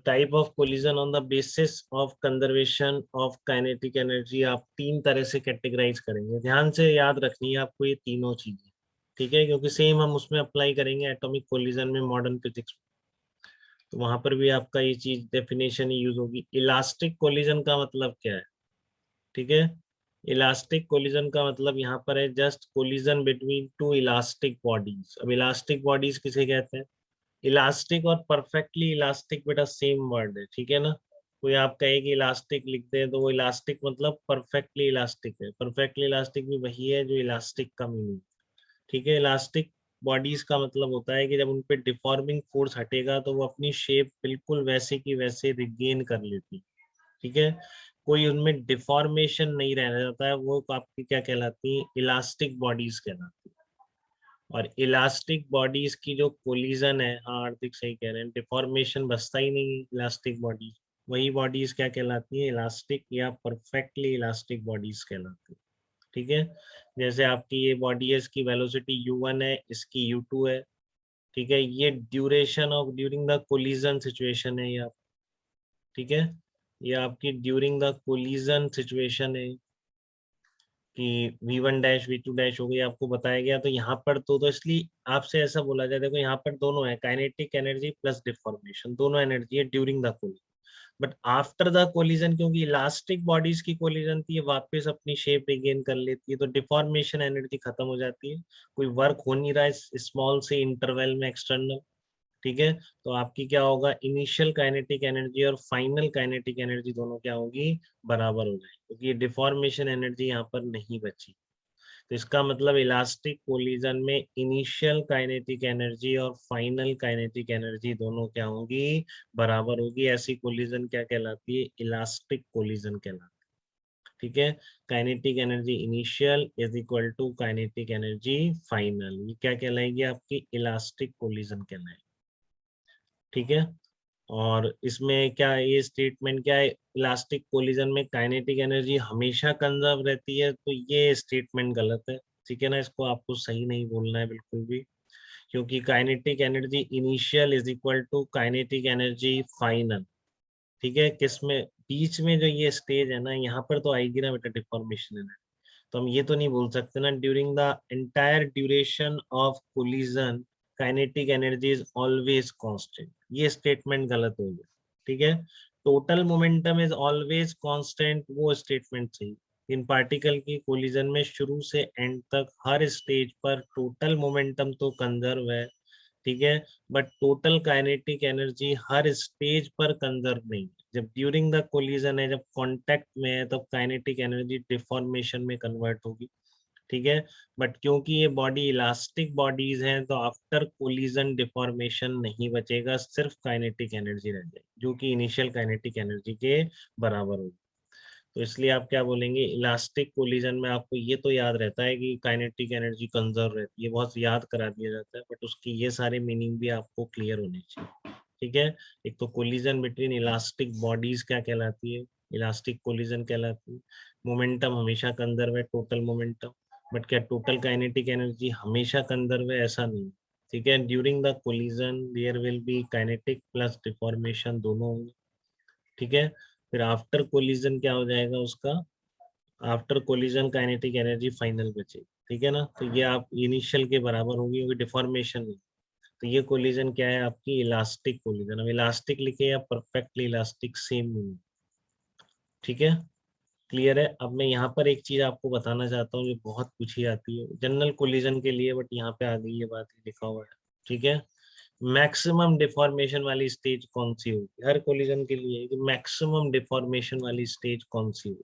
Type of collision on the basis of conservation of kinetic energy आप तीन तरह से कैटेगराइज करेंगे। ध्यान से याद रखनी है आपको ये तीनों चीजें, ठीक है, क्योंकि सेम हम उसमें अप्लाई करेंगे एटॉमिक कोलिजन में मॉडर्न फिजिक्स। तो वहां पर भी आपका ये चीज डेफिनेशन यूज होगी। इलास्टिक कोलिजन का मतलब क्या है, ठीक है। इलास्टिक कोलिजन का मतलब यहाँ पर है just collision between two elastic bodies. अब इलास्टिक बॉडीज किसे कहते हैं? इलास्टिक और परफेक्टली इलास्टिक बेटा सेम वर्ड है, ठीक है ना। कोई आप कहे कि इलास्टिक लिखते हैं तो वो इलास्टिक मतलब परफेक्टली इलास्टिक है। परफेक्टली इलास्टिक भी वही है जो इलास्टिक का मीनिंग, ठीक है। इलास्टिक बॉडीज का मतलब होता है कि जब उन पे डिफॉर्मिंग फोर्स हटेगा तो वो अपनी शेप बिल्कुल वैसे की वैसे रिगेन कर लेती, ठीक है। कोई उनमें डिफॉर्मेशन नहीं रह जाता है, वो आपकी क्या कहलाती है? इलास्टिक बॉडीज कहलाती है। और इलास्टिक बॉडीज की जो कोलिजन है, हाँ हार्दिक सही कह रहे हैं, डिफॉर्मेशन बचता ही नहीं है इलास्टिक बॉडीज। वही बॉडीज क्या कहलाती है? इलास्टिक या परफेक्टली इलास्टिक बॉडीज कहलाती है, ठीक है। जैसे आपकी ये बॉडी है, इसकी वेलोसिटी u1 है, इसकी u2 है, ठीक है। ये duration of during the collision situation है, ये आप, ठीक है। ये आपकी ड्यूरिंग द कोलिजन सिचुएशन है कि v1 डैश v2 डैश हो गई, आपको बताया गया। तो यहाँ पर तो इसलिए आपसे ऐसा बोला जाए, देखो यहाँ पर दोनों है, काइनेटिक एनर्जी प्लस डिफॉर्मेशन, दोनों एनर्जी है during the collision. But after the collision, क्योंकि इलास्टिक बॉडीज की कोलिजन थी, ये वापस अपनी शेप रिगेन कर लेती है, तो डिफॉर्मेशन एनर्जी खत्म हो जाती है। कोई वर्क हो नहीं रहा है स्मॉल से इंटरवल में एक्सटर्नल, ठीक है। तो आपकी क्या होगा? इनिशियल काइनेटिक एनर्जी और फाइनल काइनेटिक एनर्जी दोनों क्या होगी? बराबर हो जाएगी, क्योंकि ये डिफॉर्मेशन एनर्जी यहाँ पर नहीं बची। तो इसका मतलब इलास्टिक कोलिजन में इनिशियल काइनेटिक एनर्जी और फाइनल काइनेटिक एनर्जी दोनों क्या होगी? बराबर होगी। ऐसी कोलिजन क्या कहलाती है? इलास्टिक कोलिजन कहलाती है, ठीक है। Kinetic energy initial is equal to kinetic energy final, ये क्या कहलाएगी? आपकी इलास्टिक कोलिजन कहलाएगी, ठीक है। और इसमें क्या ये स्टेटमेंट क्या है? इलास्टिक कोलिजन में काइनेटिक एनर्जी हमेशा कंजर्व रहती है, तो ये स्टेटमेंट गलत है, ठीक है ना। इसको आपको सही नहीं बोलना है बिल्कुल भी, क्योंकि kinetic energy initial is equal to kinetic energy final, ठीक है। किसमें? बीच में जो ये स्टेज है ना, यहाँ पर तो आएगी ना बेटा डिफॉर्मेशन है। तो हम ये तो नहीं बोल सकते ना during the entire duration of collision kinetic energy is always constant, ये स्टेटमेंट गलत हो गया, ठीक है। Total momentum is always constant, वो स्टेटमेंट सही। इन पार्टिकल की कोलिजन में शुरू से एंड तक हर स्टेज पर टोटल मोमेंटम तो कंजर्व है, ठीक है। But total kinetic energy her stage पर कंजर्व नहीं है। जब ड्यूरिंग द कोलिजन है, जब कांटेक्ट में है, तब काइनेटिक एनर्जी डिफॉर्मेशन में कन्वर्ट होगी, ठीक है। बट क्योंकि ये बॉडी इलास्टिक बॉडीज हैं, तो आफ्टर कोलिजन डिफॉर्मेशन नहीं बचेगा, सिर्फ काइनेटिक एनर्जी रह जाएगी, जो कि इनिशियल काइनेटिक एनर्जी के बराबर होगी। तो इसलिए आप क्या बोलेंगे? इलास्टिक कोलिजन में आपको ये तो याद रहता है कि काइनेटिक एनर्जी कंजर्व रहती है, बहुत याद करा दिया जाता है, बट उसकी ये सारे मीनिंग भी आपको क्लियर होने चाहिए, ठीक है। एक तो कोलिजन बिटवीन इलास्टिक बॉडीज क्या कहलाती है? इलास्टिक कोलिजन कहलाती है। मोमेंटम हमेशा कंजर्व है, टोटल मोमेंटम। बट क्या टोटल काइनेटिक एनर्जी हमेशा कंजर्व है? ऐसा नहीं, ठीक है। During the collision there will be kinetic plus deformation दोनों होंगे, ठीक है। फिर आफ्टर कोलिजन क्या हो जाएगा उसका? After collision kinetic energy final बचेगी, ठीक है ना। तो ये आप इनिशियल के बराबर होगी, क्योंकि डिफॉर्मेशन नहीं। तो ये कोलिजन क्या है? आपकी इलास्टिक कोलिजन। अब इलास्टिक लिखे या परफेक्टली इलास्टिक, सेम मीनिंग, ठीक है। क्लियर है? अब मैं यहाँ पर एक चीज आपको बताना चाहता हूँ, जो बहुत पूछी जाती है जनरल कोलिजन के लिए, बट यहाँ पे आ गई ये बात, लिखा हुआ है, ठीक है। मैक्सिमम डिफॉर्मेशन वाली स्टेज कौन सी होगी? हर कोलिजन के लिए कि मैक्सिमम डिफॉर्मेशन वाली स्टेज कौन सी होगी,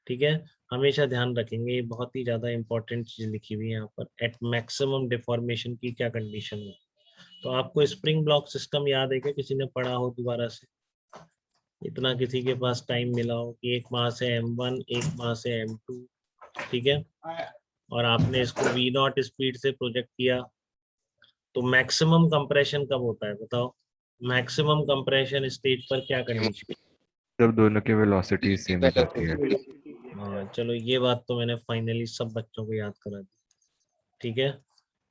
ठीक है। हमेशा ध्यान रखेंगे, ये बहुत ही ज्यादा इंपॉर्टेंट चीज लिखी हुई है यहाँ पर। एट मैक्सिमम डिफॉर्मेशन की क्या कंडीशन है? तो आपको स्प्रिंग ब्लॉक सिस्टम याद है क्या? किसी ने पढ़ा हो दोबारा से? इतना किसी के पास टाइम मिला हो कि एक माह से M1, एक माह से M2, ठीक है, और आपने इसको V0 स्पीड से प्रोजेक्ट किया, तो मैक्सिमम कंप्रेशन कब होता है बताओ? मैक्सिमम कंप्रेशन स्टेज पर क्या कंडीशन? जब दोनों की वेलोसिटी सेम हो जाती है। हाँ चलो, ये बात तो मैंने फाइनली सब बच्चों को याद करा दी, ठीक है।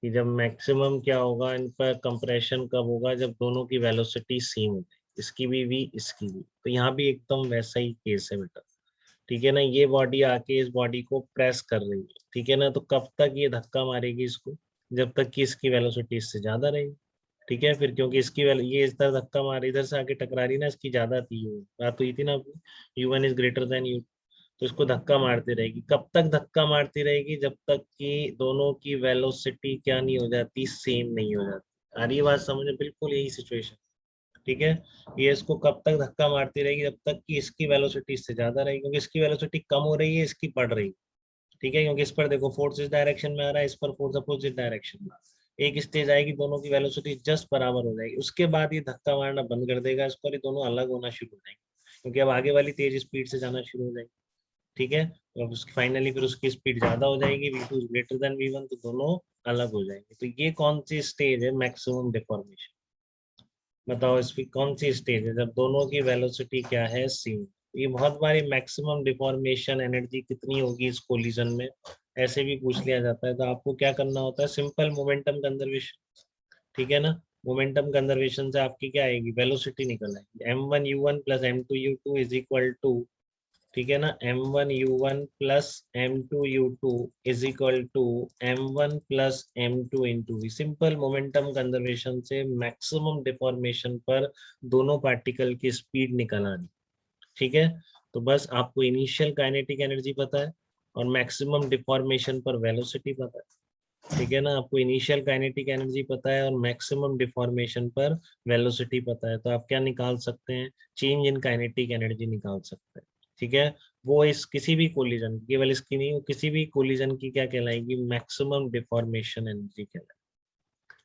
कि जब मैक्सिमम क्या होगा इन पर कंप्रेशन कब होगा? जब दोनों की वेलोसिटी सेम होगी, इसकी भी v, इसकी भी। तो यहाँ भी एकदम वैसा ही केस है बेटा, ठीक है ना। ये बॉडी आके इस बॉडी को प्रेस कर रही है, ठीक है ना। तो कब तक ये धक्का मारेगी इसको, जब तक कि इसकी वेलोसिटी इससे ज्यादा रहेगी, ठीक है। फिर क्योंकि इसकी ये इस तरह धक्का मार इधर से आके टकरा रही ना, इसकी ज्यादा थी, बात हुई थी ना अपनी, u1 is greater than u। तो इसको धक्का मारती रहेगी, कब तक धक्का मारती रहेगी, जब तक कि दोनों की वेलोसिटी क्या नहीं हो जाती, सेम नहीं हो जाती। आ रही है बात समझ में, बिल्कुल यही सिचुएशन, ठीक है। ये इसको कब तक धक्का मारती रहेगी, जब तक कि इसकी वेलोसिटी इससे ज्यादा रहेगी, क्योंकि इसकी वेलोसिटी कम हो रही है, इसकी बढ़ रही है, ठीक है। क्योंकि इस पर देखो फोर्स इस डायरेक्शन में आ रहा है, इस पर फोर्स अपोजिट डायरेक्शन में। एक स्टेज आएगी, दोनों की वेलोसिटी जस्ट बराबर हो जाएगी, उसके बाद ये धक्का मारना बंद कर देगा इसको, और ये दोनों अलग होना शुरू हो जाएंगे, क्योंकि अब आगे वाली तेज स्पीड से जाना शुरू हो जाएगी, ठीक है। तो अब उसकी फाइनली फिर उसकी स्पीड ज्यादा हो जाएगी, v2 is greater than v1, तो दोनों अलग हो जाएंगे। तो ये कौन सी स्टेज है, मैक्सिमम डिफॉर्मेशन। बताओ इसकी कौन सी स्टेज है, जब दोनों की वेलोसिटी क्या है, सेम। ये बहुत बारी मैक्सिमम डिफॉर्मेशन एनर्जी कितनी होगी इस कोलिजन में, ऐसे भी पूछ लिया जाता है। तो आपको क्या करना होता है, सिंपल मोमेंटम कंजर्वेशन, ठीक है ना। मोमेंटम कंजर्वेशन से आपकी क्या आएगी, वेलोसिटी निकल आएगी, m1u1 plus m2u2 is equal to, ठीक है ना, m1u1 plus m2u2 is equal to m1 plus m2 into v. Simple momentum conservation से मैक्सिमम डिफॉर्मेशन पर दोनों पार्टिकल की स्पीड निकल आनी, ठीक है। तो बस आपको इनिशियल काइनेटिक एनर्जी पता है और मैक्सिमम डिफॉर्मेशन पर वेलोसिटी पता है, ठीक है ना। आपको इनिशियल काइनेटिक एनर्जी पता है और मैक्सिमम डिफॉर्मेशन पर वेलोसिटी पता है, तो आप क्या निकाल सकते हैं, चेंज इन काइनेटिक एनर्जी निकाल सकते हैं, ठीक है। वो इस किसी भी कोलिजन, केवल इसकी नहीं, वो किसी भी कोलिजन की क्या कहलाएगी, मैक्सिमम डिफॉर्मेशन एनर्जी कहलाएगी,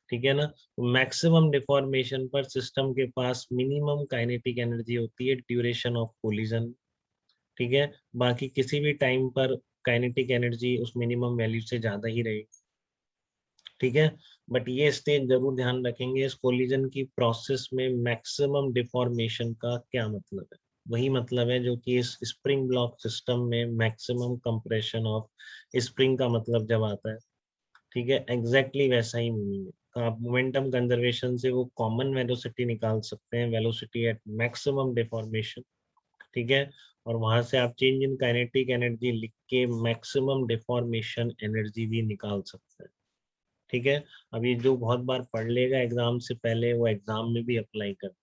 ठीक है ना। तो मैक्सिमम डिफॉर्मेशन पर सिस्टम के पास मिनिमम काइनेटिक एनर्जी होती है ड्यूरेशन ऑफ कोलिजन, ठीक है। बाकी किसी भी टाइम पर काइनेटिक एनर्जी उस मिनिमम वैल्यू से ज्यादा ही रहेगी, ठीक है। बट ये स्टेज जरूर ध्यान रखेंगे, इस कोलिजन की प्रोसेस में मैक्सिमम डिफॉर्मेशन का क्या मतलब है, वही मतलब है जो कि इस स्प्रिंग ब्लॉक सिस्टम में मैक्सिमम कंप्रेशन ऑफ स्प्रिंग का मतलब जब आता है, ठीक है। एग्जैक्टली वैसा ही मीनिंग है। तो आप मोमेंटम कंजर्वेशन से वो कॉमन वेलोसिटी निकाल सकते हैं, वेलोसिटी एट मैक्सिमम डिफॉर्मेशन, ठीक है। और वहां से आप चेंज इन काइनेटिक एनर्जी लिख के मैक्सिमम डिफॉर्मेशन एनर्जी भी निकाल सकते हैं, ठीक है। अभी जो बहुत बार पढ़ लेगा एग्जाम से पहले, वो एग्जाम में भी अप्लाई कर,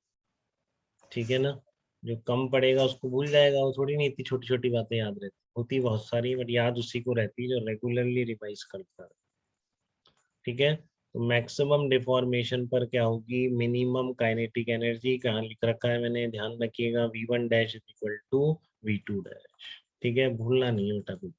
ठीक है ना। जो कम पढ़ेगा उसको भूल जाएगा, वो थोड़ी नहीं इतनी छोटी छोटी बातें याद रहती, होती बहुत सारी, बट याद उसी को रहती है जो रेगुलरली रिवाइज करता है, ठीक है। तो मैक्सिमम डिफॉर्मेशन पर क्या होगी, मिनिमम काइनेटिक एनर्जी, कहाँ लिख रखा है मैंने, ध्यान रखिएगा, v1 dash is equal to v2 dash, ठीक है, भूलना नहीं है बेटा कुछ।